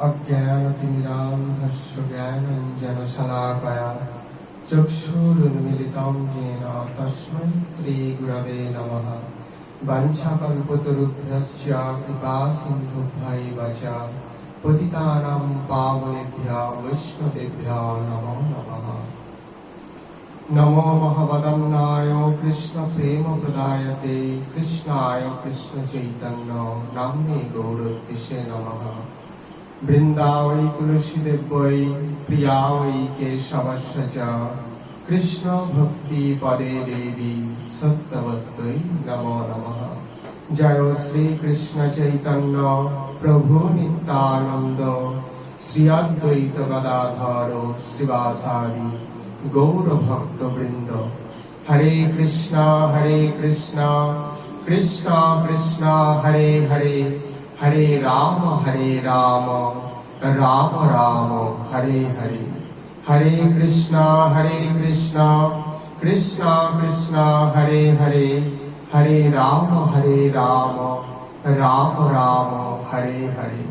अज्ञानतिमिरान्धस्य ज्ञानाञ्जनशलाकया चक्षुरुन्मीलितं येन तस्मै श्रीगुरवे नमः। वाञ्छाकल्पतरुभ्यश्च कृपासिन्धुभ्यैव च पतितानां पावनेभ्यो वैष्णवेभ्यो नमो नमः। नमो महवदन्नाय कृष्णप्रेमप्रदायते कृष्णाय कृष्णचैतन्य नाम्ने गौरतिसे नमः। वृन्दावै तुलसीदेवै प्रियावै केशवस्य च कृष्णभक्तिपदे देवी सत्यवत्यै नमो नमः। जय श्रीकृष्ण चैतन्य प्रभु नित्यानन्द श्री अद्वैत गदाधर श्रीवासादि गौरभक्तवृन्द। हरे कृष्णा कृष्णा कृष्णा हरे हरे, हरे राम राम राम हरे हरे। हरे कृष्णा कृष्णा कृष्णा हरे हरे, हरे राम राम राम हरे हरे।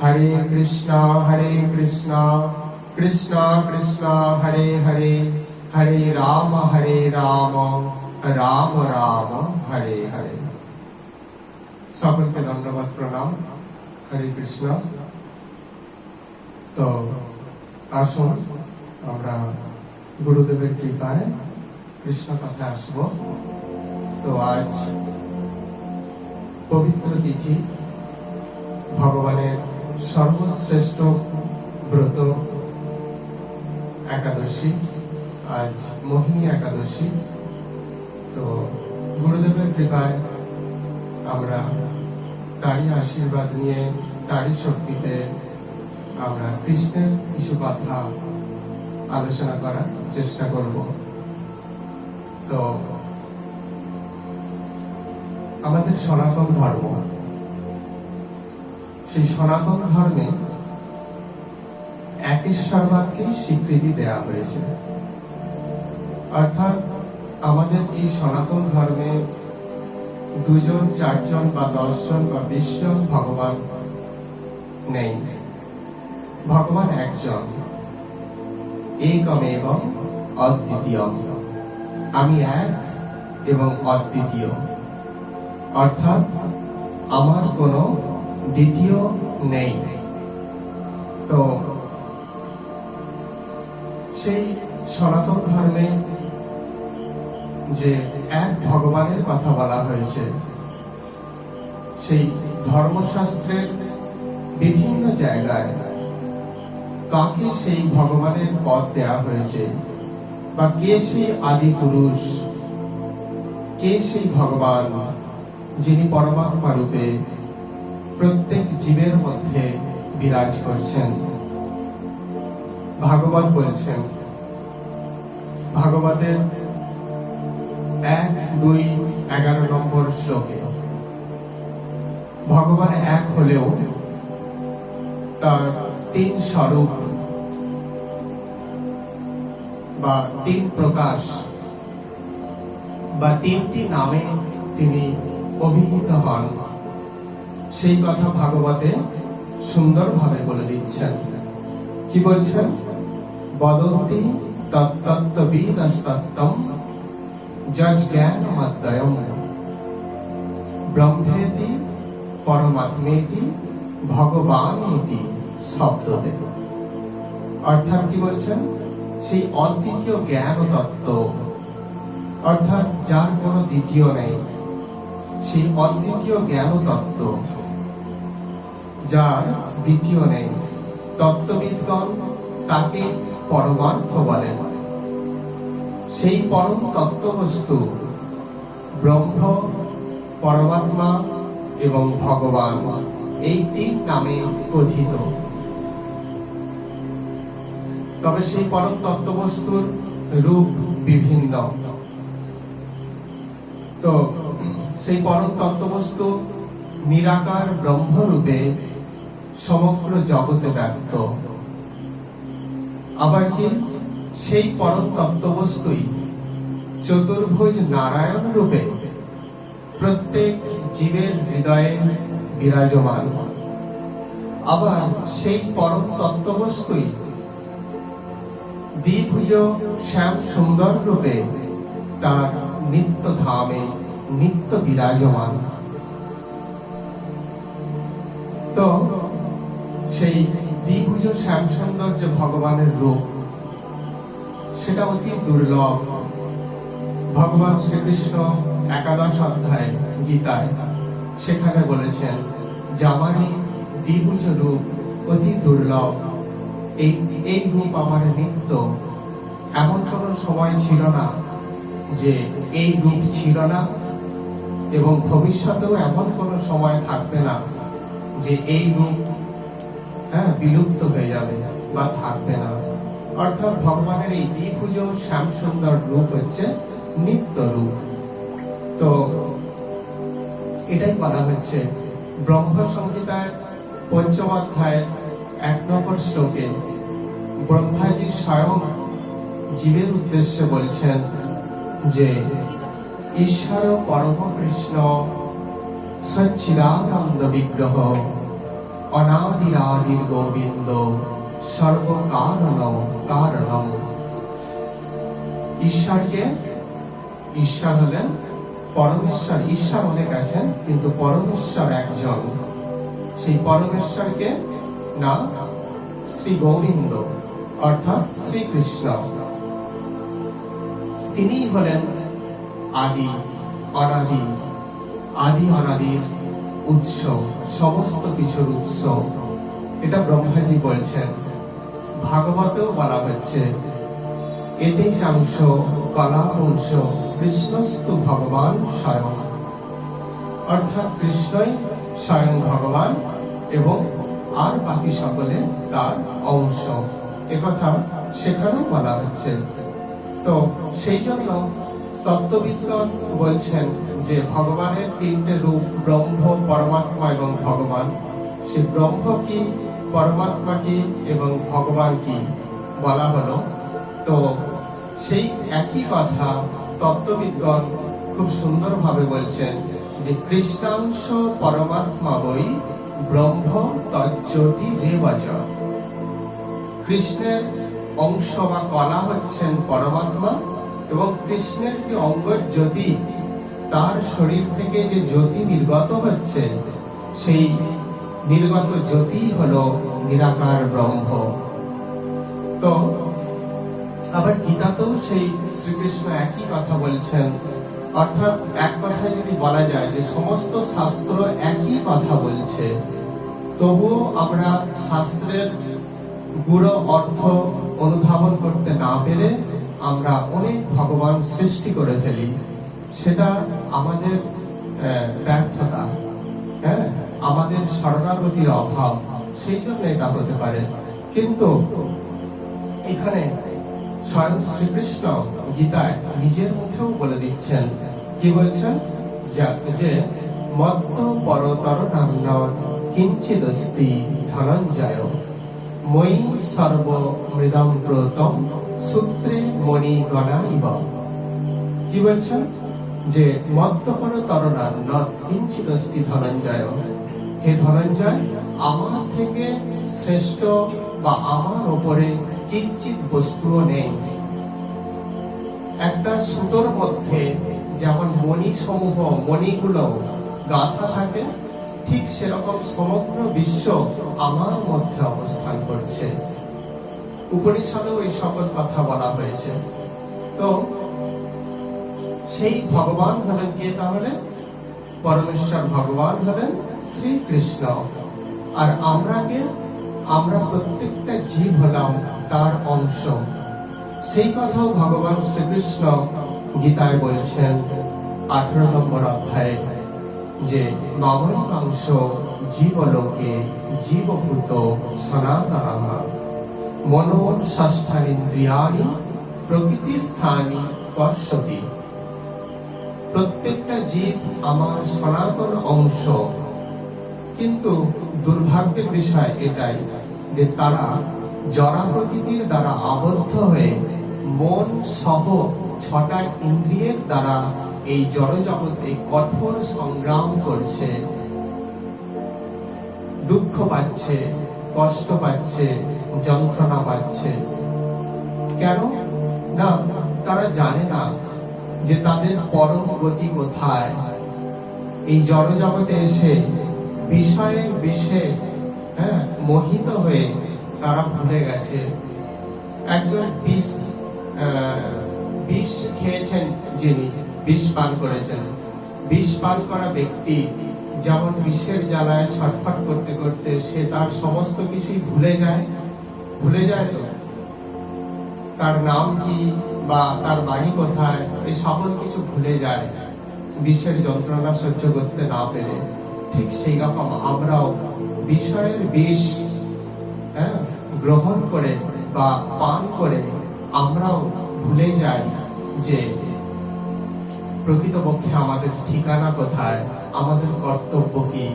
हरे कृष्णा कृष्णा कृष्णा हरे हरे, हरे राम राम राम हरे हरे। সকলকে ধন্যবাদ প্রণাম। হরে কৃষ্ণ। তো আসুন আমরা গুরুদেবের কৃপায় কৃষ্ণ কথায় আসব। তো আজ পবিত্র তিথি, ভগবানের সর্বশ্রেষ্ঠ ব্রত একাদশী, আজ মোহিনী একাদশী। তো গুরুদেবের কৃপায় আমরা তারই আশীর্বাদ নিয়ে, তারই শক্তিতে আমরা কৃষ্ণের কিছু কথা আলোচনা করার চেষ্টা করব। তো আমাদের সনাতন ধর্ম, সেই সনাতন ধর্মে একেশ্বরবাদকেই স্বীকৃতি দেওয়া হয়েছে। অর্থাৎ আমাদের এই সনাতন ধর্মে 2 জন 4 জন বা 10 জন বা 20 জন ভগবান নেই। ভগবান একজন, একমেব অদ্বিতীয়ম। আমি এক এবং অদ্বিতীয়, অর্থাৎ আমার কোনো দ্বিতীয় নেই। তো সেই সনাতন ধর্মে যে এক ভগবানের কথা বলা হয়েছে, সেই ধর্মশাস্ত্রের বিভিন্ন জায়গায় কাকে সেই ভগবানের পদ দেয়া হয়েছে, বা কে সেই আদি পুরুষ, কে সেই ভগবান যিনি পরমাত্মা রূপে প্রত্যেক জীবের মধ্যে বিরাজ করছেন। ভাগবত বলছেন, ভাগবতের 1-2-11 নম্বর শ্লোকে ভগবান এক হলেও তার 3 স্বরূপ বা 3 প্রকাশ বা 3টি নামে তিনি অভিহিত হন। সেই কথা ভাগবতে সুন্দরভাবে বলে দিচ্ছেন। কি বলছেন? বদন্তি তত্তত্ত্ববিদস্তত্ত্বম যজ্ঞানমদ্বয়ম ব্রহ্মেতি পরমাত্মেতি ভগবানেতি শব্দতে। অর্থাৎ কি বলছেন? সেই অদ্বিতীয় জ্ঞান তত্ত্ব, অর্থাৎ যার কোনো দ্বিতীয় নেই, সেই অদ্বিতীয় জ্ঞান তত্ত্ব যার দ্বিতীয় নেই, তত্ত্ববিদগণ তাকে পরমার্থ বলেন। সেই পরম তত্ত্ববস্তু ব্রহ্ম, পরমাত্মা এবং ভগবান, এই 3 নামে কথিত। তবে সেই পরম তত্ত্ববস্তুর রূপ বিভিন্ন। তো সেই পরম তত্ত্ববস্তু নিরাকার ব্রহ্মরূপে সমগ্র জগতে ব্যক্ত। আবার কি সেই পরম তত্ত্ববস্তুই চতুর্ভুজ নারায়ণ রূপে প্রত্যেক জীবের হৃদয়ে বিরাজমান। আবার সেই পরম তত্ত্ববস্তুই দ্বিভুজ শ্যাম সুন্দর রূপে তার নিত্য ধামে নিত্য বিরাজমান। তো সেই দ্বিভুজ শ্যাম সুন্দর যে ভগবানের রূপ, সেটা অতি দুর্লভ। ভগবান শ্রীকৃষ্ণ 11 অধ্যায় গীতায় সেখানে বলেছেন যে আমার এই দ্বিভুজ রূপ অতি দুর্লভ, এই রূপ আমার নিত্য। এমন কোন সময় ছিল না যে এই রূপ ছিল না, এবং ভবিষ্যতেও এমন কোন সময় থাকবে না যে এই রূপ বিলুপ্ত হয়ে যাবে বা থাকবে না। অর্থাৎ ভগবানের এই দ্বিভুজ শ্যাম সুন্দর রূপ হচ্ছে নিত্য রূপ। তো এটাই বলা হচ্ছে ব্রহ্ম সংহিতায় 5ম অধ্যায় 1 নম্বর শ্লোকে ব্রহ্মাজি স্বয়ং জীবের উদ্দেশ্যে বলছেন যে ঈশ্বর পরম কৃষ্ণ সচ্চিদানন্দ বিগ্রহ অনাদিরাদির গোবিন্দ সর্বকারণ কারণম। ঈশ্বর হলেন পরমেশ্বর। ঈশ্বর অনেক আছেন, কিন্তু পরমেশ্বর একজন। সেই পরমেশ্বরকে নাম শ্রী গোবিন্দ অর্থাৎ শ্রীকৃষ্ণ। তিনি হলেন আদি অনাদির উৎস, সমস্ত কিছুর উৎস। এটা ব্রহ্মাজি বলছেন। ভাগবতেও বলা হচ্ছে এতে চাংশ কলা অংশ কৃষ্ণস্তু ভগবান স্বয়ং। অর্থাৎ কৃষ্ণই স্বয়ং ভগবান এবং আর বাকি সকলে তার অংশ, একথা সেখানেও বলা হচ্ছে। তো সেই জন্য তত্ত্ববিদগণ বলছেন যে ভগবানের 3টে রূপ, ব্রহ্ম, পরমাত্মা এবং ভগবান। সে ব্রহ্ম কি, পরমাত্মা কি এবং ভগবান কি বলা হলো। তো সেই একই কথা তত্ত্ববিদগণ খুব সুন্দরভাবে বলছেন যে কৃষ্ণাংশ পরমাত্মা বৈ ব্রহ্ম তজ্জ্যোতি রেবজ। কৃষ্ণের অংশ বা কলা হচ্ছেন পরমাত্মা, এবং কৃষ্ণের যে অঙ্গ জ্যোতি, তার শরীর থেকে যে জ্যোতি নির্গত হচ্ছে, সেই নির্গত জ্যোতি হলো নিরাকার ব্রহ্ম। তো আবার গীতাতেও সেই শ্রীকৃষ্ণ একই কথা বলছেন। অর্থাৎ এক কথায় যদি বলা যায় যে সমস্ত শাস্ত্র একই কথা বলছে, তবুও আমরা শাস্ত্রের গুড় অর্থ অনুধাবন করতে না পেরে আমরা অনেক ভগবান সৃষ্টি করে ফেলি। সেটা আমাদের ব্যর্থতা, আমাদের শরণাগতির অভাব, সেই জন্য এটা হতে পারে। কিন্তু এখানে স্বয়ং শ্রীকৃষ্ণ গীতায় নিজের মুখেও বলে দিচ্ছেন। কি বলছেন? যে মত্ত পরতর নাম্ন কিঞ্চিদস্তি ধনঞ্জয় মই সর্ব মৃদম ব্রতম সূত্রে মণি গণাইব। কি বলছেন? যে মত্ত পরতর নাম্ন কিঞ্চিদস্তি ধনঞ্জয়। হে ধনঞ্জয়, আমার থেকে শ্রেষ্ঠ বা আমার ওপরে কিঞ্চিত বস্তুও নেই। একটা সুতোর মধ্যে যেমন মণি সমূহ, মণিগুলো গাঁথা থাকে, ঠিক সেরকম সমগ্র বিশ্ব আমার মধ্যে অবস্থান করছে। উপনিষদেও এই সকল কথা বলা হয়েছে। তো সেই ভগবান হলেন কে তাহলে? পরমেশ্বর ভগবান হলেন শ্রীকৃষ্ণ। আর আমরা প্রত্যেকটা জীব হলাম তার অংশ। সেই কথাও ভগবান শ্রীকৃষ্ণ গীতায় বলছেন 18 নম্বর অধ্যায়ে যে মামৈবাংশ জীবলোকে জীবভূত সনাতনঃ মনোষষ্ঠানীন্দ্রিয়াণি প্রকৃতিস্থানি পশ্যতি। প্রত্যেকটা জীব আমার সনাতন অংশ, কিন্তু দুর্ভাগ্যের বিষয় এটাই যে তারা জড়া প্রকৃতির দ্বারা আবদ্ধ হয়ে মন সহ 6টা ইন্দ্রিয়ের দ্বারা এই জড় জগতে কঠোর সংগ্রাম করছে। দুঃখ পাচ্ছে, কষ্ট পাচ্ছে, যন্ত্রণা পাচ্ছে। কেন না? তারা জানে না যে তাদের পরম গতি কোথায়। এই জড় জগতে এসে বিষয়ের বিষে মোহিত হয়ে তারা ভুলে গেছে। একজন বিষ খেয়েছেন, যিনি বিষ পান করেছেন, বিষ পান করা ব্যক্তি যেমন বিষের জ্বালায় ছটফট করতে করতে সে তার সমস্ত কিছুই ভুলে যায় তো তার নাম কি বা তার বাড়ি কোথায়, এই সকল কিছু ভুলে যায় বিষের যন্ত্রণা সহ্য করতে না পেরে। ঠিক সেই রকম আমরাও বিষয়ের বিষ গ্রহণ করে বা পান করে আমরাও ভুলে যাই যে প্রকৃতপক্ষে আমাদের ঠিকানা কোথায়, আমাদের কর্তব্য কি।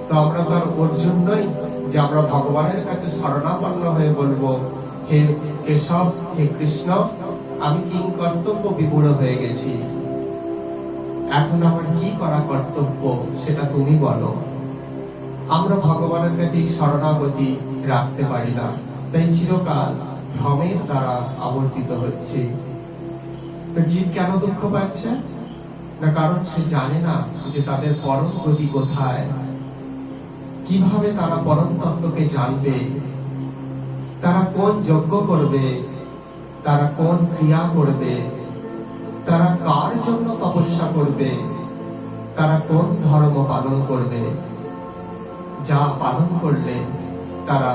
তো আমরা তার ওর জন্যই যে আমরা ভগবানের কাছে শরণাপন্ন হয়ে বলবো, হে কেশব, হে কৃষ্ণ, আমি কিং কর্তব্য বিমূঢ় হয়ে গেছি, এখন আমার কি করা কর্তব্য সেটা তুমি বলো। আমরা ভগবানের কাছে শরণাগতি রাখতে পারি না, তাই চিরকাল ভ্রমের দ্বারা আবর্তিত হচ্ছে। তো জীব কেন দুঃখ পাচ্ছে না? কারণ সে জানে না যে তাদের পরম গতি কোথায়, কিভাবে তারা পরম তত্ত্বকে জানবে, তারা কোন যজ্ঞ করবে, তারা কোন ক্রিয়া করবে, তারা কার জন্য তপস্যা করবে, তারা কোন ধর্ম পালন করবে, যা পালন করলে তারা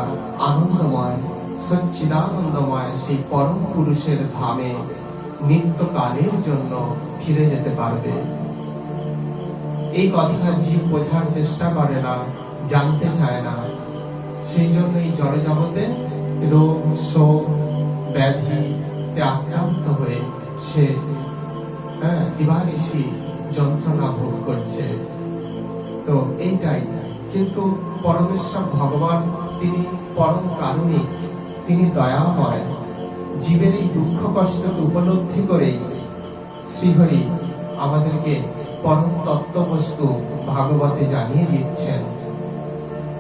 আনন্দময়, সচ্চিদানন্দময় সেই পরম পুরুষের ধামে নিত্যকালের জন্য ফিরে যেতে পারবে। এই কথা জীব বোঝার চেষ্টা করে না, জানতে চায় না। সেই জন্য এই জড় জগতে রোগ, শোক, ব্যাধিতে আক্রান্ত হয়ে সে দিবানিশি যন্ত্রণা ভোগ করছে। তো এইটাই। কিন্তু পরমেশ্বর ভগবান তিনি পরম কারুণিক, তিনি দয়াময়। জীবের এই দুঃখ কষ্টকে উপলব্ধি করে শ্রীহরি আমাদেরকে পরম তত্ত্ববস্তু ভাগবতে জানিয়ে দিচ্ছেন।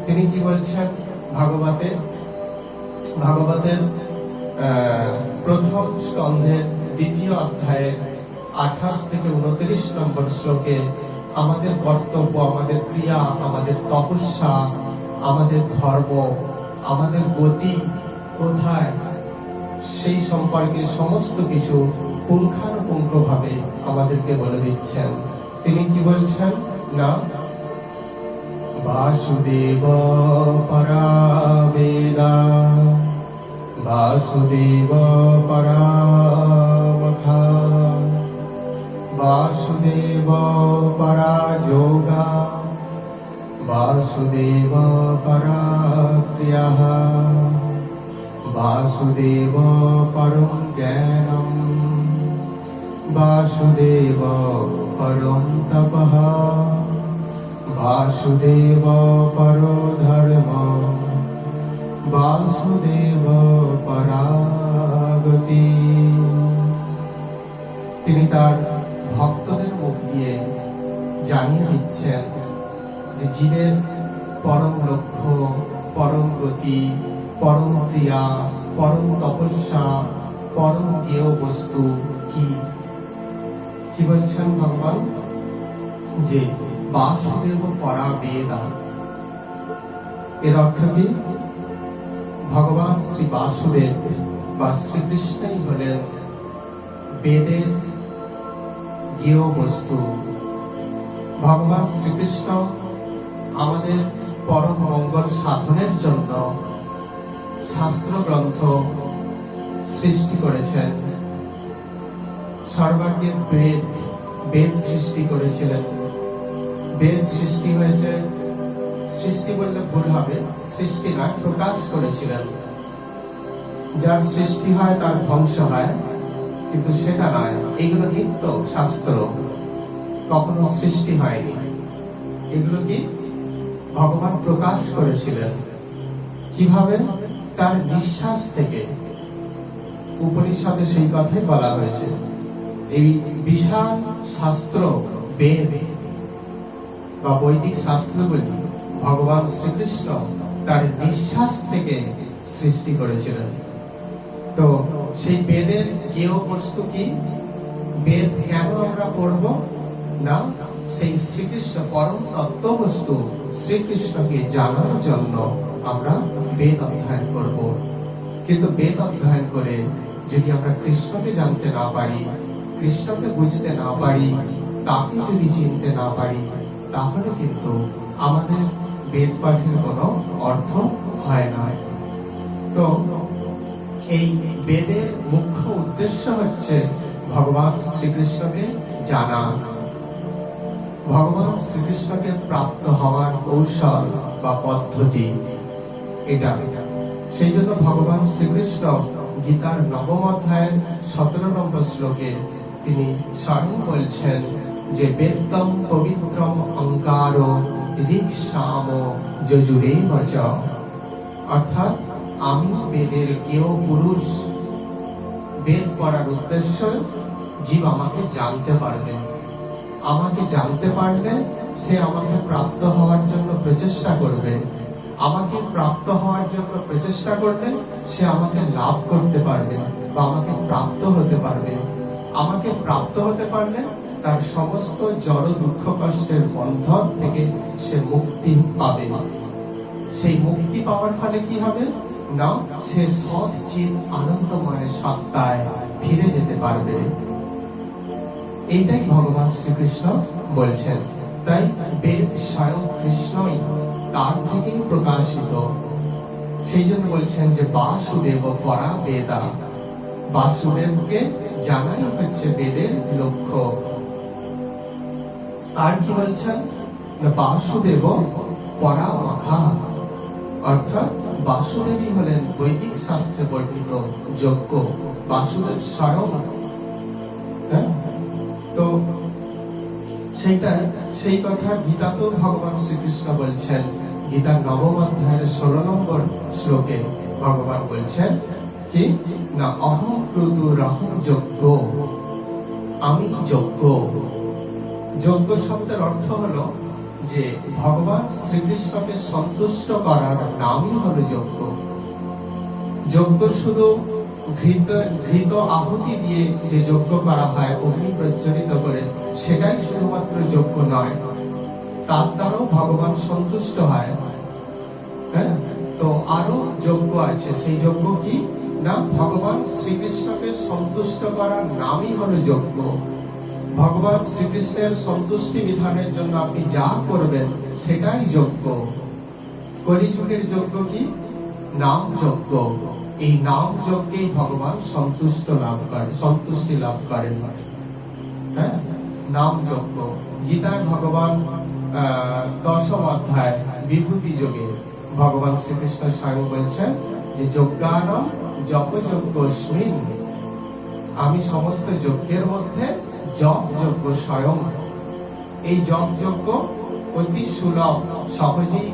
তিনি কি বলছেন ভাগবতের প্রথম স্কন্ধের 2য় অধ্যায়ে 28 থেকে 29 নম্বর শ্লোকে আমাদের কর্তব্য, আমাদের ক্রিয়া, আমাদের তপস্যা, আমাদের ধর্ম, আমাদের গতি কোথায়, সেই সম্পর্কে সমস্ত কিছু পুঙ্খানুপুঙ্খ ভাবে আমাদেরকে বলে দিচ্ছেন। তিনি কি বলছেন না, বাসুদেব পরাবেদা, বাসুদেব পরামথা, বাসুদেব পরাযোগা, বাসুদেব পরাক্রিয়াঃ, বাসুদেব পরম জ্ঞানম, বাসুদেব পরম তপঃ, বাসুদেব পরো ধর্ম, বাসুদেব পরাগতি। তিনি তার ভক্তদের মুখ দিয়ে জানিয়ে দিচ্ছেন যে জীবের পরম লক্ষ্য, পরম গতি, পরম ক্রিয়া, পরম তপস্যা, পরম জ্ঞেয় বস্তু কি। কি বলছেন ভগবান? যে বাসুদেব পরাবেদা। এর অর্থ কি? ভগবান শ্রী বাসুদেব বা শ্রীকৃষ্ণই হলেন বেদের জ্ঞেয় বস্তু। ভগবান শ্রীকৃষ্ণ আমাদের পরম মঙ্গল সাধনের জন্য শাস্ত্র গ্রন্থ সৃষ্টি করেছেন। সর্বাগ্রে বেদ সৃষ্টি করেছিলেন। বেদ সৃষ্টি হয়েছে, সৃষ্টি বললে ভুল হবে, সৃষ্টি নয়, প্রকাশ করেছিলেন। যার সৃষ্টি হয় তার ধ্বংস হয়, কিন্তু সেটা নয়। এগুলো নিত্য শাস্ত্র, কখনো সৃষ্টি হয়নি। এগুলো কি ভগবান প্রকাশ করেছিলেন। কিভাবে? তার নিঃশ্বাস থেকে। উপনিষদে সেই কথাই বলা হয়েছে। এই বিশাল শাস্ত্র বেদ বা বৈদিক শাস্ত্রগুলি ভগবান শ্রীকৃষ্ণ তার নিঃশ্বাস থেকে সৃষ্টি করেছিলেন। তো সেই বেদের জ্ঞেয় বস্তু কি? বেদ কেন আমরা পড়ব? না, সেই শ্রীকৃষ্ণ পরম তত্ত্ব বস্তু শ্রীকৃষ্ণকে জানার জন্য আমরা বেদ অধ্যয়ন করব। কিন্তু বেদ অধ্যয়ন করে যদি আমরা কৃষ্ণকে জানতে না পারি, কৃষ্ণকে বুঝতে না পারি, তাকে যদি চিনতে না পারি, তাহলে কিন্তু আমাদের বেদ পাঠের কোনো অর্থ হয় না। তো এই বেদের মুখ্য উদ্দেশ্য হচ্ছে ভগবান শ্রীকৃষ্ণকে জানা, ভগবান শ্রীকৃষ্ণকে প্রাপ্ত হওয়ার কৌশল বা পদ্ধতি এটা। সেই জন্য ভগবান শ্রীকৃষ্ণ গীতার 9ম অধ্যায়ের 17 নম্বর শ্লোকে তিনি স্বয়ং বলছেন যে বেদম পবিত্রম অঙ্কার ঋক্সাম যজুরে বচ, অর্থাৎ আমি বেদের জ্ঞেয় পুরুষ। বেদ পড়ার উদ্দেশ্য জীব আমাকে জানতে পারবে, আমাকে জানতে পারলে সে আমাকে প্রাপ্ত হওয়ার জন্য প্রচেষ্টা করবে, আমাকে প্রাপ্ত হওয়ার জন্য প্রচেষ্টা করলে সে আমাকে লাভ করতে পারবে বা আমাকে প্রাপ্ত হতে পারবে। আমাকে প্রাপ্ত হতে পারলে তার সমস্ত জড় দুঃখ কষ্টের বন্ধন থেকে সে মুক্তি পাবে। সেই মুক্তি পাওয়ার ফলে কি হবে? না, সে সৎ চিৎ আনন্দময় সত্তায় ফিরে যেতে পারবে। এইটাই ভগবান শ্রীকৃষ্ণ বলছেন। তাই বেদ স্বয়ং কৃষ্ণই, তার থেকেই প্রকাশিত। সেই জন্য বলছেন যে বাসুদেব পরা বেদা, বাসুদেবকে জানাই হচ্ছে বেদের লক্ষ্য। আর কি বলছেন? বাসুদেব পরা মাখা, অর্থাৎ বাসুদেবী হলেন বৈদিক শাস্ত্রে বর্ণিত যজ্ঞ। বাসুদেব স্বয়ং, তো সেই কথা গীতাতেও ভগবান শ্রীকৃষ্ণ বলছেন। গীতার 9ম অধ্যায়ের 16 নম্বর শ্লোকে ভগবান বলছেন কি না, অহং ক্রুতুরহং যজ্ঞ, আমি যজ্ঞ। যজ্ঞ শব্দের অর্থ হলো যে ভগবান শ্রীকৃষ্ণকে সন্তুষ্ট করার নামই হলো যজ্ঞ। যজ্ঞ শুধু ঘৃত আহুতি দিয়ে যে যজ্ঞ করা হয় অগ্নি প্রজ্বলিত করে, সেটাই শুধুমাত্র যজ্ঞ নয়, তার দ্বারাও ভগবান সন্তুষ্ট হয়। হ্যাঁ, তো আরো যজ্ঞ আছে। সেই যজ্ঞ কি না, ভগবান শ্রীকৃষ্ণকে সন্তুষ্ট করার নামই হলো যজ্ঞ। ভগবান শ্রীকৃষ্ণের সন্তুষ্টি বিধানের জন্য আপনি যা করবেন সেটাই যজ্ঞ। কলিযুগের যজ্ঞ কি? নাম যজ্ঞ। এই নাম যজ্ঞেই ভগবান সন্তুষ্টি লাভ করেন। হ্যাঁ, নাম যজ্ঞ। গীতায় ভগবান 10ম অধ্যায় বিভূতি যোগে ভগবান শ্রীকৃষ্ণ স্বয়ং বলছেন যে যজ্ঞানাম জপযজ্ঞস্মিন, আমি সমস্ত যজ্ঞের মধ্যে জপ যজ্ঞ স্বয়ং। এই জপ যজ্ঞ অতি সুলভ, সহজেই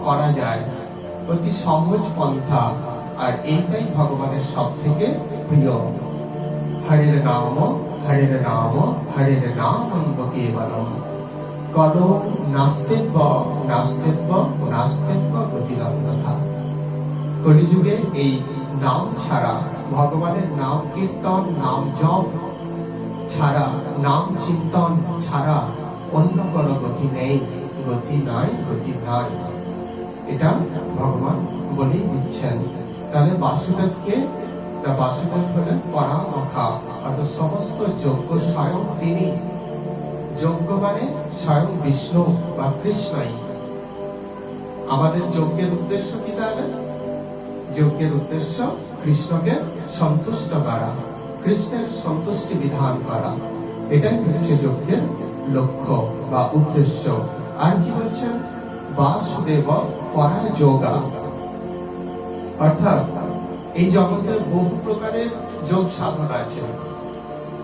করা যায়, অতি সহজ পন্থা। আর এইটাই ভগবানের সব থেকে প্রিয়। হরের নাম হরের নাম হরের নাম কেবলম, কলো নাস্তিত্ব নাস্তিত্ব নাস্তিত্ব গতিরন্যথা। কলিযুগে এই নাম ছাড়া, ভগবানের নাম কীর্তন, নাম জপ ছাড়া, নাম চিন্তন ছাড়া অন্য কোনো গতি নেই। গতি নাই, গতি নাই, এটা ভগবান বলেই দিচ্ছেন। তাহলে বাসুদেবকে, বাসুদেব হলেন পরামখা, অর্থাৎ সমস্ত যজ্ঞ স্বয়ং তিনি। যজ্ঞ মানে স্বয়ং বিষ্ণু বা কৃষ্ণই। আমাদের যজ্ঞের উদ্দেশ্য কি? তাহলে যজ্ঞের উদ্দেশ্য কৃষ্ণকে সন্তুষ্ট করা, কৃষ্ণের সন্তুষ্টি বিধান করা। এটাই হচ্ছে যজ্ঞের লক্ষ্য বা উদ্দেশ্য। আর কি বলছেন? বাসুদেব পরা যোগা, অর্থাৎ এই জগতে বহু প্রকারের যোগ সাধনা আছে,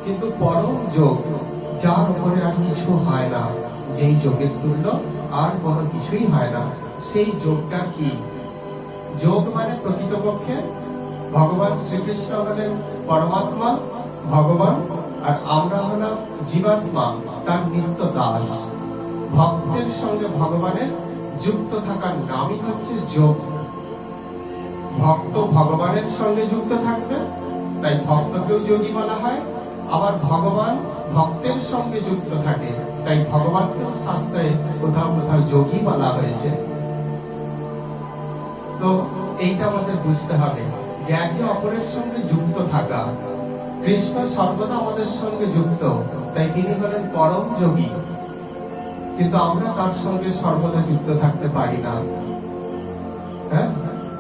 কিন্তু পরম যোগ, যার উপরে আর কিছু হয় না, যেই যোগের তুল্য আর কোনো কিছুই হয় না, সেই যোগটা কি? যোগ মানে প্রকৃতপক্ষে ভগবান শ্রীকৃষ্ণ হলেন পরমাত্মা, ভগবান, আর আমরা হলাম জীবাত্মা, তার নিত্য দাস। ভক্তের সঙ্গে ভগবানের যুক্ত থাকার নামই হচ্ছে যোগ। ভক্ত ভগবানের সঙ্গে যুক্ত থাকবে, তাই ভক্তকেও যোগী বলা হয়। আবার ভগবান ভক্তের সঙ্গে যুক্ত থাকে, তাই ভগবানকেও শাস্ত্রে কোথাও কোথাও যোগী বলা হয়েছে। তো এইটা আমাদের বুঝতে হবে যে একে অপরের সঙ্গে যুক্ত থাকা। কৃষ্ণ সর্বদা আমাদের সঙ্গে যুক্ত, তাই তিনি হলেন পরম যোগী। কিন্তু আমরা তার সঙ্গে সর্বদা যুক্ত থাকতে পারি না। হ্যাঁ,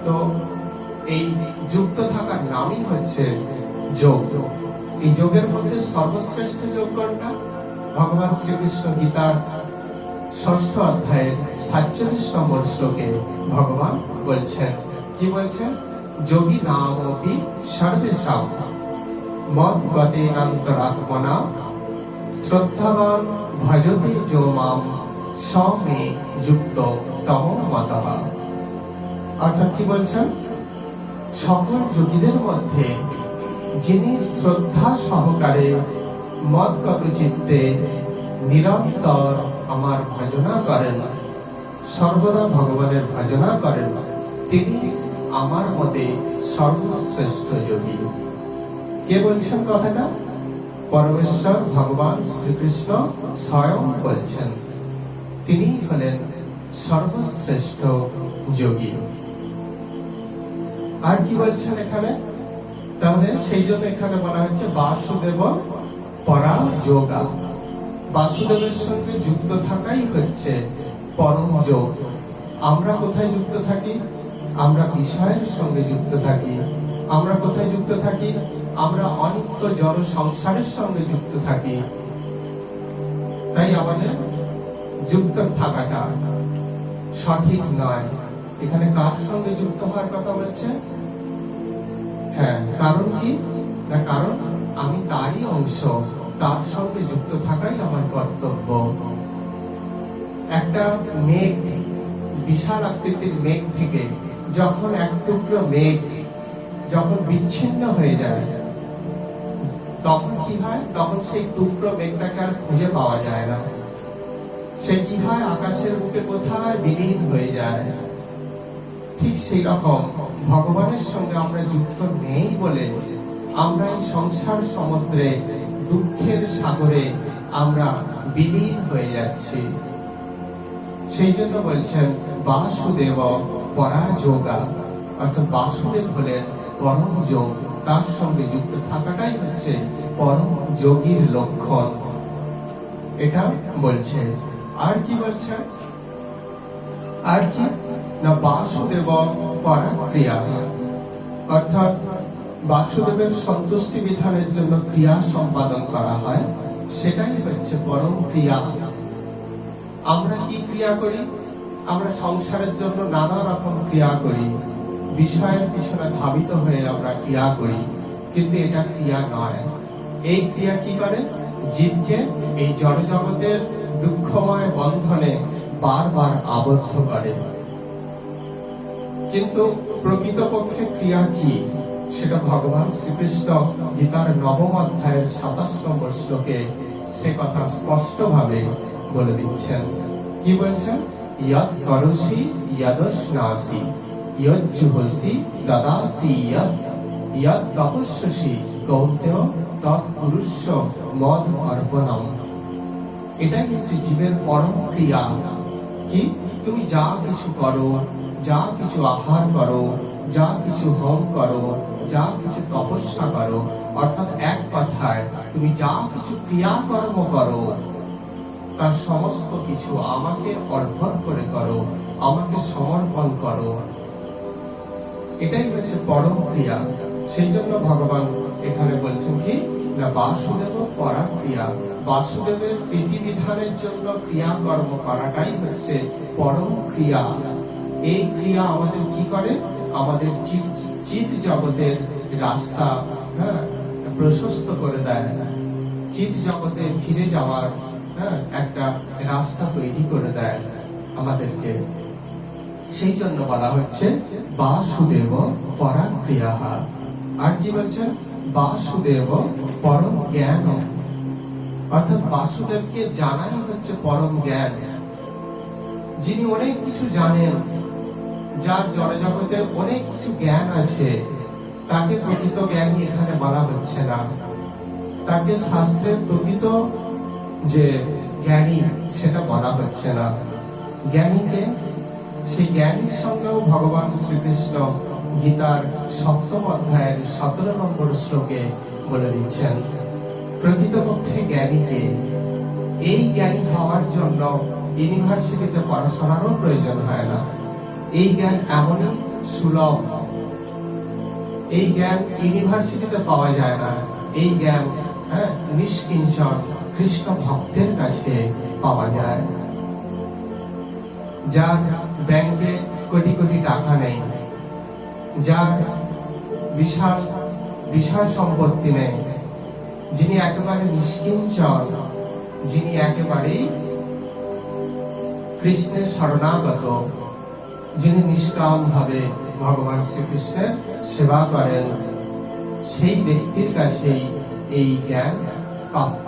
তো এই যুক্ত থাকার নামই হচ্ছে যোগ। এই যোগের মধ্যে সর্বশ্রেষ্ঠ যোগ কোনটা? ভগবান শ্রীকৃষ্ণ গীতার ৬ষ্ঠ অধ্যায়ের ৪৭ নম্বর শ্লোকে ভগবান বলছেন, কি বলছেন? যোগী নামপি সর্বেষাং মদ গতেনান্তরাত্মনা শ্রদ্ধাবান ভজতে যো মাম স মে যুক্ত তম মতঃ। অর্থাৎ কি বলছেন? সকল যোগীদের মধ্যে যিনি শ্রদ্ধা সহকারে মদগত চিত্তে নিরন্তর আমার ভজনা করেন, সর্বদা ভগবানের ভজনা করেন, তিনি আমার মতে সর্বশ্রেষ্ঠ যোগী। কে বলছেন কথাটা? পরমেশ্বর ভগবান শ্রীকৃষ্ণ স্বয়ং বলছেন, তিনি হলেন সর্বশ্রেষ্ঠ যোগী। আর কি বলছেন এখানে? তাহলে সেই জন্য এখানে বলা হচ্ছে বাসুদেব পরা যোগা। বাসুদেবের সঙ্গে যুক্ত থাকাই হচ্ছে পরম যোগ। আমরা কোথায় যুক্ত থাকি? আমরা বিষয়ের সঙ্গে যুক্ত থাকি। আমরা কোথায় যুক্ত থাকি? আমরা অনিত্য জড় সংসারের সঙ্গে যুক্ত থাকি। তাই আমাদের যুক্ত থাকাটা সঠিক নয়। এখানে কার সঙ্গে যুক্ত হওয়ার কথা বলছে? হ্যাঁ, কারণ কি না, কারণ আমি তারই অংশ, তার সঙ্গে যুক্ত থাকাই আমার কর্তব্য। একটা মেঘ, বিশাল আকৃতির মেঘ থেকে যখন এক টুকরো মেঘ যখন বিচ্ছিন্ন হয়ে যায়, তখন কি হয়? তখন সেই টুকরো মেঘটাকে আর খুঁজে পাওয়া যায় না। সে কি হয়? আকাশের বুকে কোথায় বিলীন হয়ে যায়। ঠিক সেই রকম ভগবানের সঙ্গে আমরা যুক্ত নেই বলে আমরা এই সংসার সমুদ্রে, দুঃখের সাগরে আমরা বিলীন হয়ে যাচ্ছি। সেই জন্য বলছেন বাসুদেব পরা যোগা, অর্থাৎ বাসুদেব হলেন পরম যোগ। তার সঙ্গে যুক্ত থাকাটাই হচ্ছে পরম যোগীর লক্ষণ। এটা বলছে। আর কি বলছে? আর কি না, বাসুদেব পরা ক্রিয়া, অর্থাৎ বাসুদেবের সন্তুষ্টি বিধানের জন্য ক্রিয়া সম্পাদন করা হয়, সেটাই হচ্ছে পরম ক্রিয়া। আমরা কি ক্রিয়া করি? আমরা সংসারের জন্য নানা রকম ক্রিয়া করি, বিষয়ের পিছনে ধাবিত হয়ে আমরা ক্রিয়া করি, কিন্তু এটা ক্রিয়া নয়। এই ক্রিয়া কি করে? জীবকে এই জড় জগতের দুঃখময় বন্ধনে বারবার আবদ্ধ করে। কিন্তু প্রকৃতপক্ষে ক্রিয়া কি, সেটা ভগবান শ্রীকৃষ্ণ গীতার ৯ম অধ্যায়ের ২৭ নম্বর শ্লোকে সে কথা স্পষ্ট ভাবে বলে দিচ্ছেন। কি বলছেন? ইয়ৎ করোসি ইয়দশ্নাসি ইয়ৎ জুহসি দদাসি ইয়ৎ তপস্যসি কৌন্তেয় তৎ পুরুষ্য মদ অর্পণম। এটাই হচ্ছে জীবের পরম ক্রিয়া। কি? তুমি যা কিছু করো, যা কিছু আহার করো, যা কিছু হোম করো, যা কিছু তপস্যা করো, অর্থাৎ এক কথায় তুমি যা কিছু ক্রিয়াকর্ম করো, তার সমস্ত কিছু আমাকে অর্পণ করে করো, আমাকে সমর্পণ করো। এটাই হচ্ছে পরম ক্রিয়া। সেই জন্য ভগবান এখানে বলছেন কি না, বাসুদেব পরা ক্রিয়া। বাসুদেবের বিধিবিধানের জন্য ক্রিয়াকর্ম করাটাই হচ্ছে পরম ক্রিয়া। এই ক্রিয়া আমাদের কি করে? আমাদের চিত জগতের রাস্তা প্রশস্ত করে দেয়, চিত জগতে ফিরে যাওয়ার একটা রাস্তা তৈরি করে দেয় আমাদেরকে। সেই জন্য বলা হচ্ছে বাসুদেব পরা ক্রিয়া। আর কি বলছেন? বাসুদেব পরম জ্ঞান, অর্থাৎ বাসুদেবকে জানাই হচ্ছে পরম জ্ঞান। যিনি অনেক কিছু জানেন, যার জড়জগতে অনেক কিছু জ্ঞান আছে, তাকে প্রকৃত জ্ঞানী এখানে বলা হচ্ছে না। তাকে শাস্ত্রের প্রকৃত যে জ্ঞানী সেটা বলা হচ্ছে না। জ্ঞানীকে, সেই জ্ঞানীর সঙ্গেও ভগবান শ্রীকৃষ্ণ গীতার 7ম অধ্যায়ের 17 নম্বর শ্লোকে বলে দিচ্ছেন, প্রকৃতপক্ষে জ্ঞানীকে। এই জ্ঞানী হওয়ার জন্য ইউনিভার্সিটিতে পড়াশোনারও প্রয়োজন হয় না। এই জ্ঞান এমনই সুলভ, এই জ্ঞান ইউনিভার্সিটিতে পাওয়া যায় না। এই জ্ঞান নিষ্কিঞ্চন কৃষ্ণ ভক্তের কাছে পাওয়া যায়। যার ব্যাংকে কোটি কোটি টাকা নেই, যার বিশাল বিশাল সম্পত্তি নেই, যিনি একেবারে নিষ্কিঞ্চন, যিনি একেবারেই কৃষ্ণের শরণাগত, যিনি নিষ্কাম ভাবে ভগবান শ্রীকৃষ্ণের সেবা করেন, সেই ব্যক্তির কাছেই এই জ্ঞান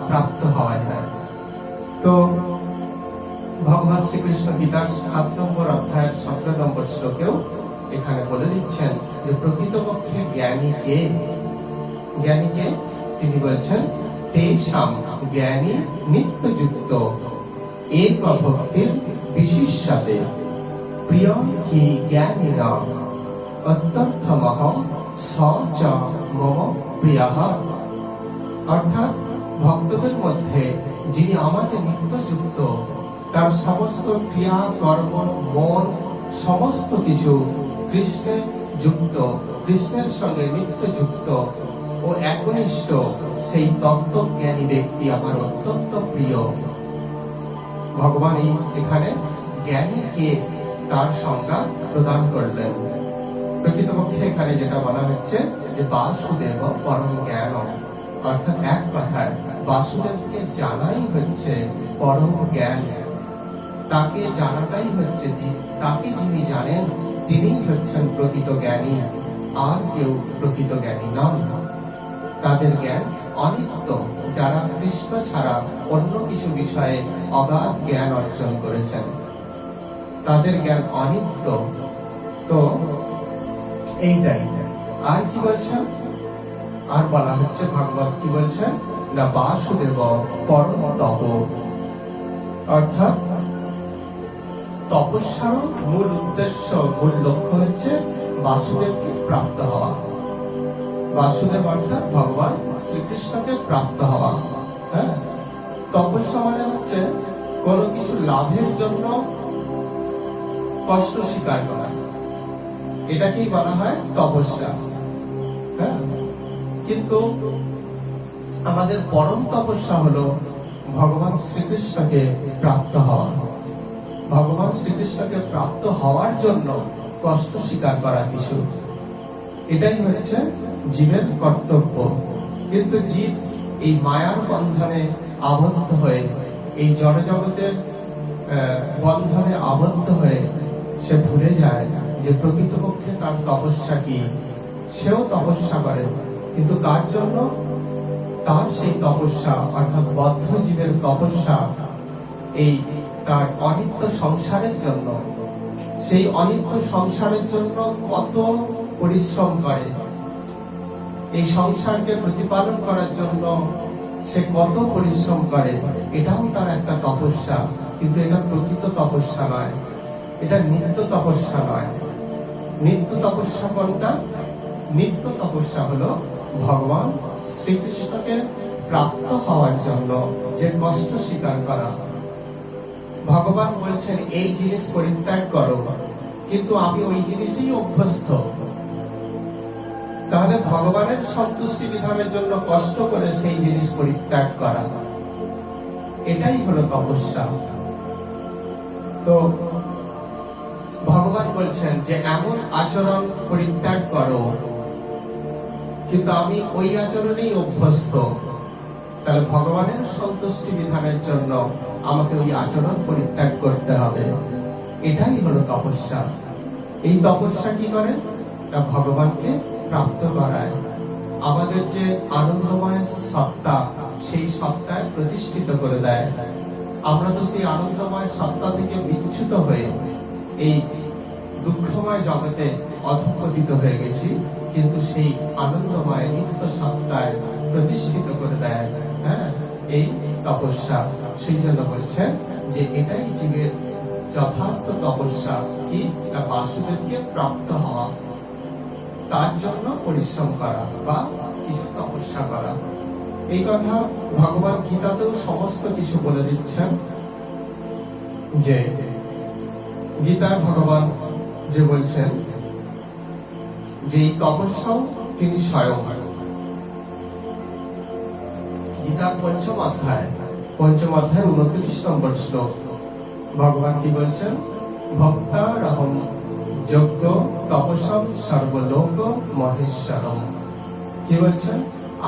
প্রাপ্ত হওয়া যায়। তো ভগবান শ্রীকৃষ্ণ গীতার 7 নম্বর অধ্যায়ের 17 নম্বর শ্লোকেও এখানে বলে দিচ্ছেন যে প্রকৃতপক্ষে জ্ঞানীকে। জ্ঞানীকে তিনি বলছেন, তেষাম জ্ঞানী নিত্যযুক্ত এক ভক্তির বিশিষ্যতে প্রিয় হি জ্ঞানীনা অত্যর্থমহং স চ মম প্রিয়ঃ। অর্থাৎ ভক্তদের মধ্যে যিনি আমাকে নিত্যযুক্ত, তার সমস্ত ক্রিয়া কর্ম মন সমস্ত কিছু কৃষ্ণে যুক্ত, কৃষ্ণের সঙ্গে নিত্যযুক্ত ও একনিষ্ঠ, সেই তত্ত্বজ্ঞানী ব্যক্তি আমার অত্যন্ত প্রিয়। ভগবান এখানে জ্ঞানীকে তার সংজ্ঞা প্রদান করলেন। প্রকৃতপক্ষে এখানে যেটা বলা হচ্ছে যে বাসুদেব পরম জ্ঞান, অর্থাৎ এক কথায় বাসুদেবকে জানাই হচ্ছে পরম জ্ঞান। তাকে জানাটাই হচ্ছে, তাকে যিনি জানেন তিনিই হচ্ছেন প্রকৃত জ্ঞানী, আর কেউ প্রকৃত জ্ঞানী নন। তাদের জ্ঞান অনিত্য, যারা কৃষ্ণ ছাড়া অন্য কিছু বিষয়ে অগাধ জ্ঞান অর্জন করেছেন, তাদের জ্ঞান অনিত্য। তো এইটাই। আর কি বলছেন? আর বলা হচ্ছে, ভাগবত কি বলছেন না, বাসুদেব পরম তপ, অর্থাৎ তপস্যার মূল উদ্দেশ্য, মূল লক্ষ্য হচ্ছে বাসুদেবকে প্রাপ্ত হওয়া। বাসুদেব অর্থাৎ ভগবান শ্রীকৃষ্ণকে প্রাপ্ত হওয়া। হ্যাঁ, তপস্যা মানে হচ্ছে কোনো কিছু লাভের জন্য কষ্ট স্বীকার করা, এটাকেই বলা হয় তপস্যা। হ্যাঁ, কিন্তু আমাদের পরম তপস্যা হলো ভগবান শ্রীকৃষ্ণকে প্রাপ্ত হওয়া। ভগবান শ্রীকৃষ্ণকে প্রাপ্ত হওয়ার জন্য কষ্ট স্বীকার করা কিছু, এটাই হচ্ছে জীবের কর্তব্য। কিন্তু জীব এই মায়ার বন্ধনে আবদ্ধ হয়ে, এই জড়জগতের বন্ধনে আবদ্ধ হয়ে সে ভুলে যায় যে প্রকৃতপক্ষে তার তপস্যা কি। সেও তপস্যা করে, কিন্তু তার জন্য তার সেই তপস্যা, অর্থাৎ বদ্ধ জীবের তপস্যা, এই তার অনিত্য সংসারের জন্য, সেই অনিত্য সংসারের জন্য কত পরিশ্রম করে, এই সংসারকে প্রতিপালন করার জন্য সে কত পরিশ্রম করে, এটাও তার একটা তপস্যা। কিন্তু এটা প্রকৃত তপস্যা নয়, এটা নিত্য তপস্যা নয়। নিত্য তপস্যা কোনটা? নিত্য তপস্যা হলো ভগবান শ্রীকৃষ্ণকে প্রাপ্ত হওয়ার জন্য যে কষ্ট স্বীকার করা। ভগবান বলছেন এই জিনিস পরিত্যাগ করো, কিন্তু আমি ওই জিনিসেই অভ্যস্ত। তাহলে ভগবানের সন্তুষ্টি বিধানের জন্য কষ্ট করে সেই জিনিস পরিত্যাগ করা, এটাই হলো তপস্যা। তো ভগবান বলছেন যে এমন আচরণ পরিত্যাগ করো, কিন্তু আমি ওই আচরণেই অভ্যস্ত। তাহলে ভগবানের সন্তুষ্টি বিধানের জন্য আমাকে ওই আচরণ পরিত্যাগ করতে হবে, এটাই হলো তপস্যা। এই তপস্যা কি করে? তা ভগবানকে প্রাপ্ত করায়, আমাদের যে আনন্দময় সত্তা, সেই সত্তায় প্রতিষ্ঠিত করে দেয়। আমরা তো সেই আনন্দময় সত্তা থেকে বিচ্যুত হয়ে এই দুঃখময় জগতে অধঃপতিত হয়ে গেছি, কিন্তু সেই আনন্দময় নিত্য সত্তায় প্রতিষ্ঠিত করে দেয় এই তপস্যা। সেই জন্য বলছেন যে এটাই জীবের যথার্থ তপস্যা, কি না বাসুদেবকে প্রাপ্ত হওয়া, তার জন্য পরিশ্রম করা বা কিছু তপস্যা করা। এই কথা ভগবান গীতাতেও সমস্ত কিছু বলে দিচ্ছেন, যে গীতায় ভগবান যে বলছেন যে এই তপস্যাও তিনি স্বয়ং। গীতার পঞ্চম অধ্যায় 29 নম্বর শ্লোক ভগবান কি বলছেন, ভক্তারহং যজ্ঞ তপসম সর্বলোক মহেশ্বরম। কি বলছেন,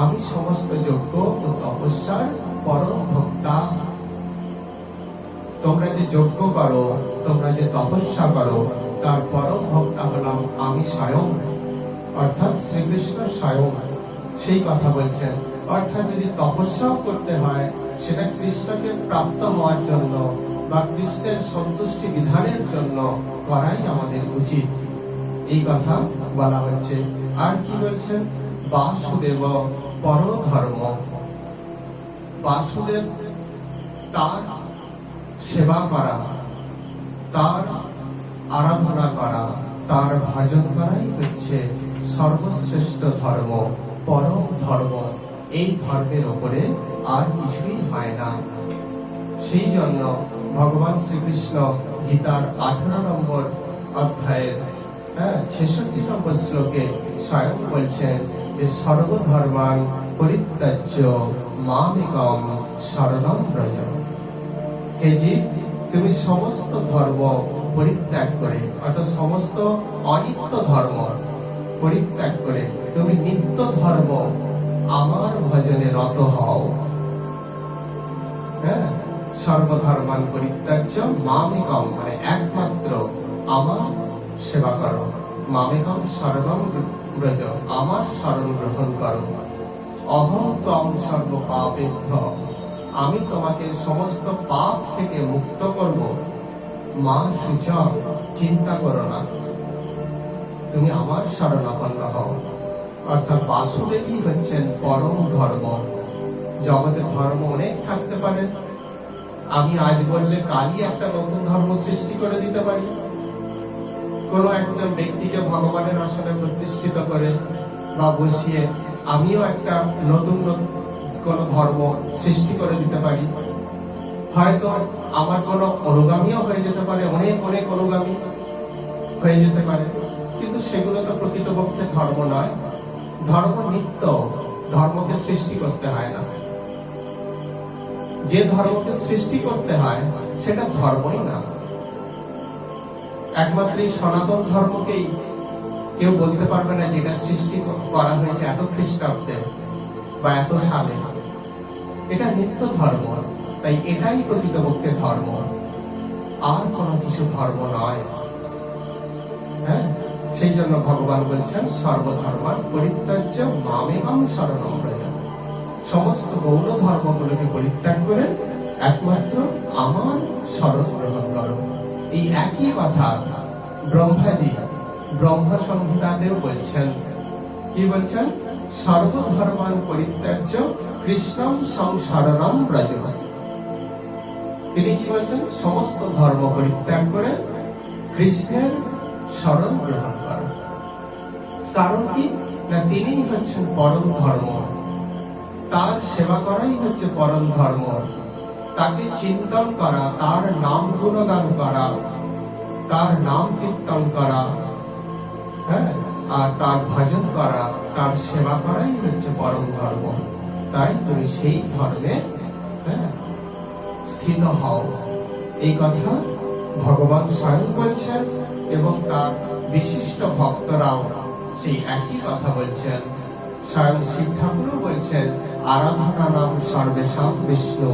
আমি সমস্ত যজ্ঞ ও তপস্যার পরম ভক্তা। তোমরা যে যজ্ঞ করো, তোমরা যে তপস্যা করো, তার পরম ভক্তা হলাম আমি স্বয়ং, অর্থাৎ শ্রীকৃষ্ণ স্বয়ং। সেই কথা বলছেন, অর্থাৎ যদি তপস্যাও করতে হয় সেটা কৃষ্ণকে প্রাপ্ত হওয়ার জন্য বা কৃষ্ণের সন্তুষ্টি বিধানের জন্য করাই আমাদের উচিত। এই কথা বলা হচ্ছে। আর কি বলছেন, বাসুদেব পরধর্ম। বাসুদেব তার সেবা করা, তার আরাধনা করা, তার ভজন করাই হচ্ছে সর্বশ্রেষ্ঠ ধর্ম, পরম ধর্ম। এই ধর্মের ওপরে আর কিছুই হয় না। সেই জন্য ভগবান শ্রীকৃষ্ণ গীতার 18 নম্বর অধ্যায়ের 66 নম্বর শ্লোকে স্বয়ং বলছেন যে সর্বধর্মান পরিত্যাজ্য মামেকং শরণং ব্রজ। হে জীব, তুমি সমস্ত ধর্ম পরিত্যাগ করে, অর্থাৎ সমস্ত অনিত্য ধর্ম পরিত্যাগ করে তুমি নিত্য ধর্ম আমার ভজনে রত হও। সর্বধর্মান পরিত্যাজ্য মামেকং, মানে একমাত্র আমার সেবা করো। মামেকং শরণং ব্রজ, আমার শরণ গ্রহণ করো। অহং ত্বং সর্ব পাপেভ্য, আমি তোমাকে সমস্ত পাপ থেকে মুক্ত করব। মা শুচ, চিন্তা করো না, তুমি আমার শরণাপন্ন হও। অর্থাৎ বাসুদেবই হচ্ছেন পরম ধর্ম। জগতে ধর্ম অনেক থাকতে পারে, আমি আজ বললে কালই একটা নতুন ধর্ম সৃষ্টি করে দিতে পারি। কোন একজন ব্যক্তিকে ভগবানের আসনে প্রতিষ্ঠিত করে বা বসিয়ে আমিও একটা নতুন কোন ধর্ম সৃষ্টি করে দিতে পারি। হয়তো আমার কোন অনুগামীও হয়ে যেতে পারে, অনেক অনেক অনুগামী হয়ে যেতে পারে, কিন্তু সেগুলো তো প্রকৃতপক্ষে ধর্ম নয়। ধর্ম নিত্য, ধর্মকে সৃষ্টি করতে হয় না। যে ধর্মকে সৃষ্টি করতে হয় সেটা ধর্মই না। একমাত্র এই সনাতন ধর্মকেই কেউ বলতে পারবে না যেটা সৃষ্টি করা হয়েছে এত খ্রিস্টাব্দে বা এত সালে। এটা নিত্য ধর্ম, তাই এটাই প্রকৃতপক্ষে ধর্ম, আর কোনো কিছু ধর্ম নয়। সেই জন্য ভগবান বলছেন সর্বধর্মান পরিত্যাজ্য মামেকং শরণং ব্রজ। সমস্ত গৌণ ধর্মগুলোকে পরিত্যাগ করে একমাত্র আমার শরণ গ্রহণ করো। এই একই কথা ব্রহ্মাজি ব্রহ্ম সংহিতাতেও বলছেন। কি বলছেন, সর্বধর্মান পরিত্যাজ্য কৃষ্ণং শরণং ব্রজ। তিনি কি বলছেন, সমস্ত ধর্ম পরিত্যাগ করে কৃষ্ণের শরণ গ্রহণ করা। কারণ কি না, তিনি হচ্ছেন পরম ধর্ম, তার সেবা করাই হচ্ছে পরম ধর্ম। তাকে চিন্তন করা, তার নাম গুণগান করা, তার নাম কীর্তন করা, আর তার ভজন করা, তার সেবা করাই হচ্ছে পরম ধর্ম। তাই তুমি সেই ধর্মে স্থিত হও। এই কথা ভগবান স্বয়ং বলছেন এবং তার বিশিষ্ট ভক্তরাও সেই একই কথা বলছেন। স্বয়ং শিব ঠাকুরও বলছেন, আরাধনা নাম সর্বেশাম বিষ্ণু।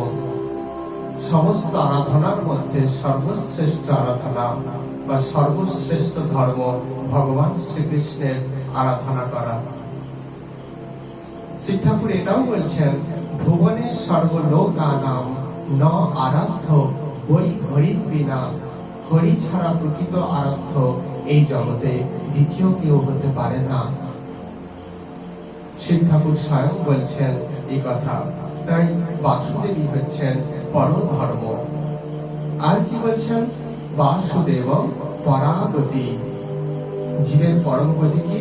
সমস্ত আরাধনার মধ্যে সর্বশ্রেষ্ঠ আরাধনা বা সর্বশ্রেষ্ঠ ধর্ম ভগবান শ্রীকৃষ্ণের আরাধনা করা। শিব ঠাকুর এটাও বলছেন, ভুবনে সর্বলোকানাম ন আরাধ্য বই হরি বিনা, হরি ছাড়া প্রকৃত আরাধ্য এই জগতে দ্বিতীয় কেউ হতে পারে না। শিব ঠাকুর স্বয়ং বলছেন এই কথা। তাই বাসুদেবী হচ্ছেন পরম ধর্ম। আর কি বলছেন? বাসুদেব পরাগতি। জীবের পরম গতি কি?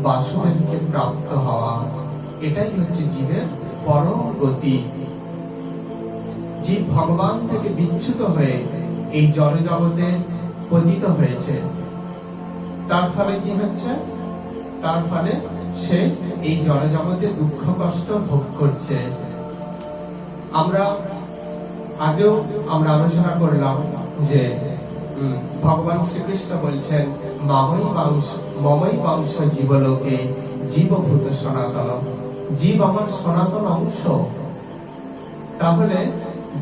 বাসুদেবকে প্রাপ্ত হওয়া। এটাই হচ্ছে জীবের পরম গতি। জীব ভগবান থেকে বিচ্যুত হয়ে এই জড় জগতে পতিত হয়েছে। তার ফলে কি হচ্ছে? তার ফলে সে এই জড় জগতে দুঃখ কষ্ট ভোগ করছে। আমরা আগেও আলোচনা করলাম যে ভগবান শ্রীকৃষ্ণ বলছেন মমই বংশ জীবলোকে জীবভূত সনাতন। জীব আমার সনাতন অংশ। তাহলে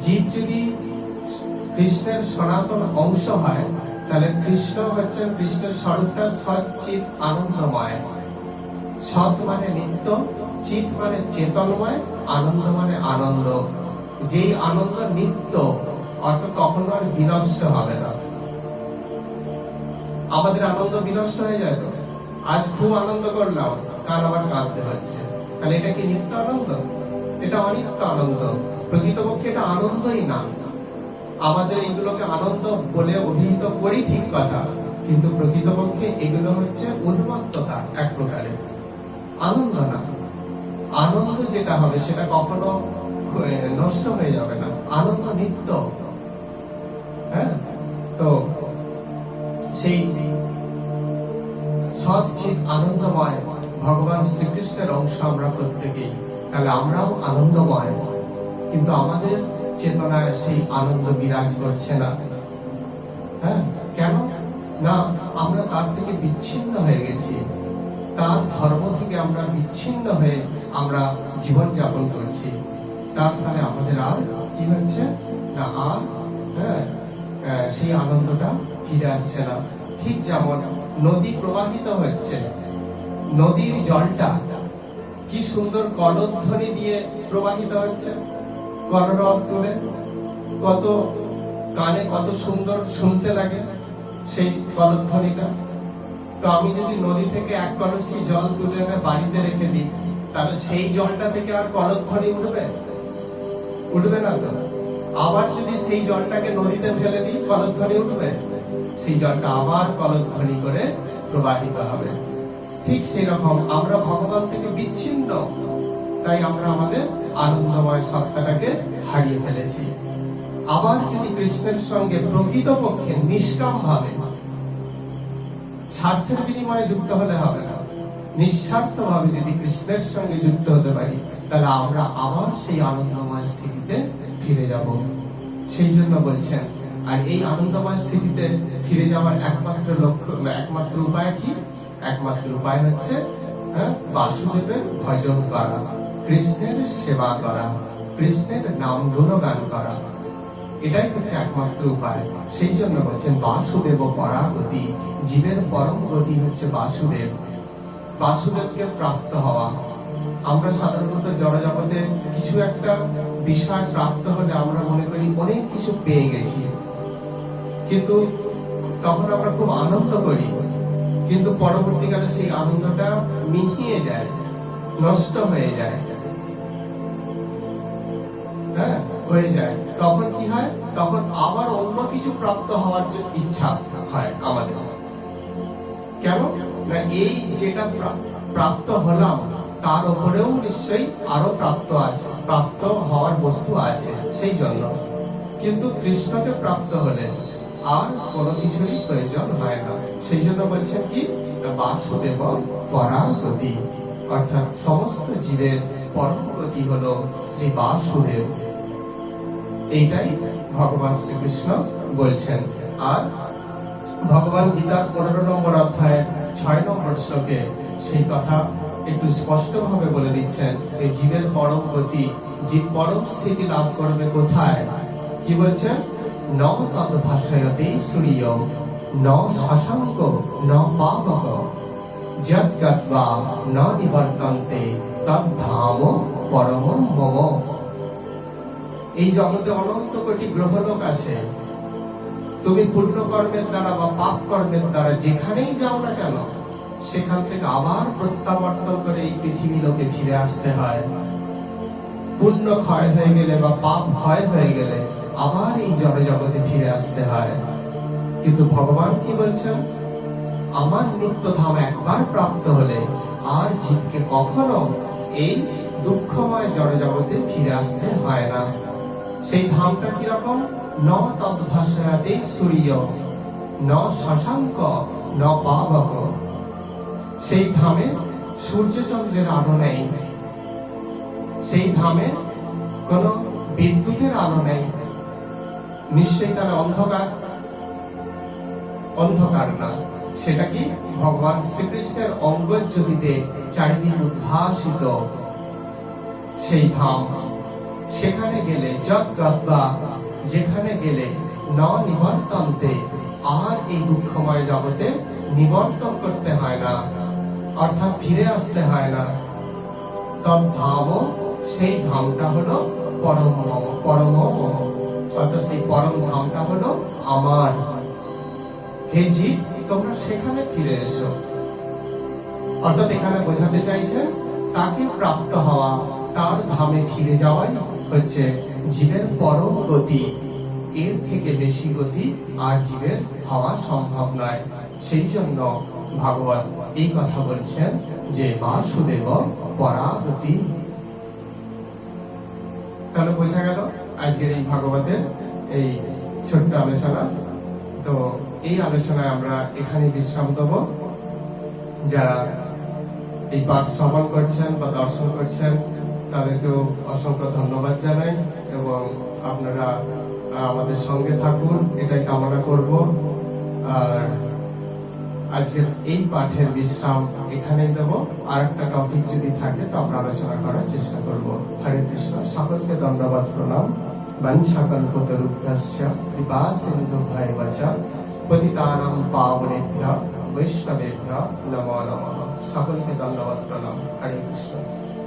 জীব যদি কৃষ্ণের সনাতন অংশ হয়, তাহলে কৃষ্ণ হচ্ছেন, কৃষ্ণের স্বরূপটা সৎ চিৎ আনন্দময়। সৎ মানে নিত্য, চিৎ মানে চেতনময়, আনন্দ মানে আনন্দ। যেই আনন্দ নিত্য, অর্থাৎ কখনো আর বিনষ্ট হবে না। আমাদের আনন্দ বিনষ্ট হয়ে যায় তো। আজ খুব আনন্দ করলাম, কাল আবার কাঁদতে হচ্ছে। তাহলে এটা কি নিত্য আনন্দ? এটা অনিত্য আনন্দ। প্রকৃতপক্ষে এটা আনন্দই না। আমাদের এগুলোকে আনন্দ বলে অভিহিত করি, ঠিক কথা, কিন্তু প্রকৃতপক্ষে এগুলো হচ্ছে উন্মত্ততা এক প্রকারের, আনন্দ না। আনন্দ যেটা হবে সেটা কখনো নষ্ট হয়ে যাবে না। আনন্দ নিত্য। হ্যাঁ, তো সেই সৎ চিৎ আনন্দময় ভগবান শ্রীকৃষ্ণের অংশ আমরা প্রত্যেকেই। তাহলে আমরাও আনন্দময়, কিন্তু আমাদের চেতনায় সেই আনন্দ বিরাজ করছে না। হ্যাঁ, কেন না? আমরা তার থেকে বিচ্ছিন্ন হয়ে গেছি। তার ধর্ম থেকে আমরা বিচ্ছিন্ন হয়ে আমরা জীবন যাপন করছি। তার ফলে আমাদের আর কি হচ্ছে না, আর সেই আনন্দটা ফিরে আসছে না। ঠিক যেমন নদী প্রবাহিত হচ্ছে, নদীর জলটা কি সুন্দর কলধ্বনি দিয়ে প্রবাহিত হচ্ছে, কলরব তুলে, কত কানে কত সুন্দর শুনতে লাগে সেই কলধ্বনিটা। তো আমি যদি নদী থেকে এক কলসি জল তুলে এনে বাড়িতে রেখে দিই, তাহলে সেই জলটা থেকে আর কলধ্বনি উঠবে? উঠবে না তো। আবার যদি সেই জলটাকে নদীতে ফেলে দিই, কলধ্বনি উঠবে? সেই জলটা আবার কলধ্বনি করে প্রবাহিত হবে। ঠিক সেই রকম আমরা ভগবান থেকে বিচ্ছিন্ন, তাই আমরা আমাদের আনন্দময় সত্তাটাকে হারিয়ে ফেলেছি। আবার যদি কৃষ্ণের সঙ্গে প্রকৃতপক্ষে নিষ্কাম ভাবে, স্বার্থের বিনিময়ে যুক্ত হলে হবে না, নিঃস্বার্থ ভাবে যদি কৃষ্ণের সঙ্গে যুক্ত হতে পারি, তাহলে আমরা আবার সেই আনন্দময় স্থিতিতে ফিরে যাব। সেই জন্য বলছেন, আর এই আনন্দময় স্থিতিতে ফিরে যাওয়ার একমাত্র লক্ষ্য, একমাত্র উপায় কি? একমাত্র উপায় হচ্ছে বাসুদেবের ভজন করা, কৃষ্ণের সেবা করা, কৃষ্ণের নাম গুণগান করা। এটাই হচ্ছে একমাত্র উপায়। সেই জন্য বলছেন বাসুদেব পরাগতি। জীবের পরম গতি হচ্ছে বাসুদেব। বাসুদেবকে প্রাপ্ত হওয়া। আমরা সাধারণত জড়জগতে কিছু একটা বিষয় প্রাপ্ত হলে আমরা মনে করি অনেক কিছু পেয়ে গেছি, কিন্তু তখন আমরা খুব আনন্দ করি, কিন্তু পরবর্তীকালে সেই আনন্দটা মিশিয়ে যায়, নষ্ট হয়ে যায়। হ্যাঁ, হয়ে যায়। তখন কি হয়? তখন আবার অন্য কিছু প্রাপ্ত হওয়ার ইচ্ছা হয় আমাদের। কেন না, এই যেটা প্রাপ্ত হলাম তার উপরেও নিশ্চয়ই আরো প্রাপ্ত হওয়ার বস্তু আছে, সেই জন্য। কিন্তু কৃষ্ণকে প্রাপ্ত হলে আর কোনো কিছুরই প্রয়োজন হয় না। সেই জন্য বলছেন কি, বাসুদেব পরাগতি, অর্থাৎ সমস্ত জীবের পরম গতি হলো শ্রী বাসুদেব। এইটাই ভগবান শ্রীকৃষ্ণ বলছেন। আর ভগবান গীতার 15 নম্বর অধ্যায় 6 নম্বর শ্লোকে সেই কথা একটু স্পষ্ট ভাবে বলে দিচ্ছেন। এই জীবের পরম গতি, জীব পরম স্থিতি লাভ করবে কোথায়? কি বলছেন? ন তদ ভাষয়তে সূর্য, ন শশাঙ্ক, ন পাবক, যৎ গত্বা ন নিবর্তন্তে তদ ধাম পরমম মম। এই জগতে অনন্ত কোটি গ্রহলোক আছে, তুমি পূর্ণ কর্মের দ্বারা বা পাপ কর্মের দ্বারা যেখানেই যাও না কেন, সেখান থেকে আবার প্রত্যাবর্তন করে এই পৃথিবী লোকে ফিরে আসতে হয়। পুণ্য ক্ষয় হয়ে গেলে বা পাপ ক্ষয় হয়ে গেলে আবার এই জড় জগতে ফিরে আসতে হয়। কিন্তু ভগবান কি বলছেন, আমার নিত্যধাম একবার প্রাপ্ত হলে আর জীবকে কখনো এই দুঃখময় জড় জগতে ফিরে আসতে হয় না। সেই ধামটা কিরকম, ন তদ্ভাসয়াতে সূর্য ন শশাঙ্ক ন পাবক। সেই ধামে সূর্যচন্দ্রের আলো নেই, সেই ধামে কোন বিদ্যুতের আলো নেই, নিশ্চয়ই তার অন্ধকার, অন্ধকার না, সেটা কি ভগবান শ্রীকৃষ্ণের অঙ্গজ্যোতিতে চারিদিক উদ্ভাসিত সেই ধাম। সেখানে গেলে যৎগত্বা, যেখানে গেলে ন নিবর্তন্তে, আর এই দুঃখময় জগতে নিবর্তন করতে হয় না, অর্থাৎ ফিরে আসতে হয় না। তদ্ধাম, সেই ধামটা হলো পরম পরম, অর্থাৎ সেই পরম ধামটা হলো আমার। হে জীব, তোমরা সেখানে ফিরে এসো। অর্থাৎ এখানে বোঝাতে চাইছেন, তাকে প্রাপ্ত হওয়া, তার ধামে ফিরে যাওয়াই হচ্ছে জীবের পরম গতি। এর থেকে বেশি গতি আর জীবের হওয়া সম্ভব নয়। সেই জন্য ভাগবত এই কথা বলছেন যে বাসুদেব পরাগতি। তাহলে বোঝা গেল আজকের এই ভাগবতের এই ছোট্ট আলোচনা। তো এই আলোচনায় আমরা এখানে বিশ্রাম দেব। যারা এই পাঠ শ্রবণ করছেন বা দর্শন করছেন তাদেরকেও অসংখ্য ধন্যবাদ জানাই, এবং আপনারা আমাদের সঙ্গে থাকুন এটাই কামনা করব। আর আজকের এই পাঠের বিশ্রাম এখানেই দেব। আর একটা টপিক যদি থাকে তো আমরা আলোচনা করার চেষ্টা করব। হরে কৃষ্ণ। সকলকে ধন্যবাদ, প্রণাম। বংশকল্পতরুভ্যশ্চ কৃপা সিন্ধুভ্যৈব চ পতিতানাং পাবনেভ্যঃ বৈষ্ণবেভ্যঃ নমো নমঃ। সকলকে ধন্যবাদ, প্রণাম। হরে কৃষ্ণ।